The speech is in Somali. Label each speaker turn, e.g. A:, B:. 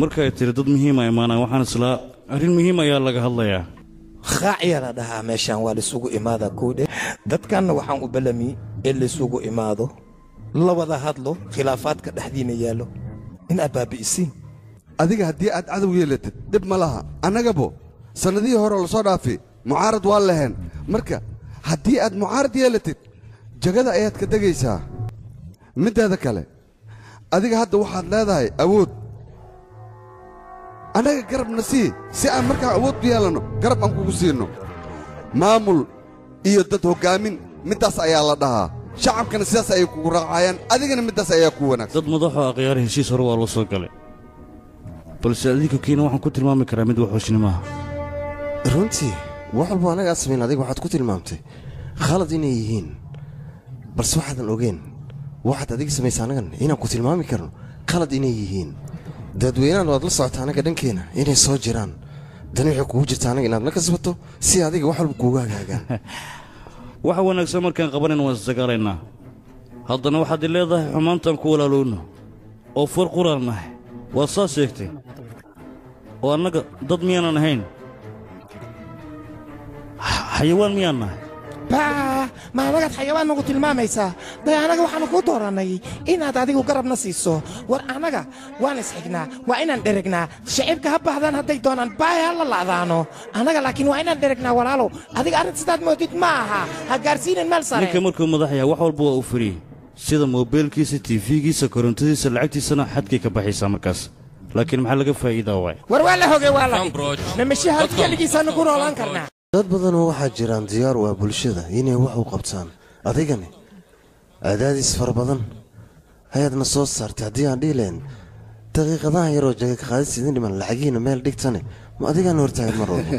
A: markay tiri dad muhiim ah imaanaan waxaan isla arrin muhiim ayaa laga hadlayaa
B: khaaciya la dhahaa meeshaan waa lisugu imaada kuudhe dadkanna waxaan u balami in lisugu imaado la wada hadlo khilaafaadka dhexdiina yaallo in aad baabi'isiin
C: adiga haddii aad cadow yeelatid dhib ma laha annagabo sannadihii hore la soo dhaafi mucaarad waa laheen marka haddii aad mucaarad yeelatid jagada ayaad ka degaysaa middaada kale adiga hadda waxaad leedahay awood annaga garabna sii si aan markaa awood ku yeelanno garab aan kugu siinno maamul iyo dad hoggaamin middaas ayaa la dhahaa shacabkana sidaas ayay kugu raacayaan adigana middaas ayaa ku wanaagsan
A: dad madaxoo akhyaar heshiis hore waa loo soo galay balse adinka kiina waxaan ku tilmaami karaa mid waxooshnimaaha
D: runtii wax walbo annagaa samayn adiga waxaad ku tilmaamtay khalad inay yihiin balse waxaadan ogeen waxaad adiga samaysa annagan inaan ku tilmaami karno khalad inay yihiin dadweynahan waad la socota annaga dhankeenna inay soo jiraan dani waxay kugu jirta annaga inaad la kasbato si adiga wax walba kuugu hagaagaan
A: waxa wanaagsan markaan qabanan waan isdagaalaynaa haddana waxaad i leedahay xumaantaan ku walaalowno oo far quraan nahay waad saas sheegtay oo annaga dad miyaanan ahayn xayawaan miyaan nahay
B: ma anagaad xayawaan nagu tilmaamaysaa day annaga waxaanu kuu doorannay inaad adigu garabna siiso war annaga waan isxignaa waa inaan dheregnaa shicibka ha bahdaan hadday doonaan baay ha la la'daano annaga laakiin waa inaan dheregnaa walaalow adiga arrinta sidaad moodid ma aha ha gaarsiinin meel sare
A: ninka markuu madax yahay wax walba waa u furiyey sida moobeelkiisa tiifigiisa korontadiisa lacagtiisana xadkay ka baxaysaa markaas laakiin maxaa laga faa'iidaa waay
B: war waa la hogey waa la namashaha keligiisaanu ku noolaan karnaa
D: dad badanoo waxaa jiraan diyaar u ah bulshada inay wax u qabtaan adigani cadaadis fara badan ayaadna soo saartay haddii aan dhihi lahayn daqiiqadahan yaroo jaga ka qaadis idin dhiman lacagihiina meel dhigtane ma adigaana hortaagan mar walba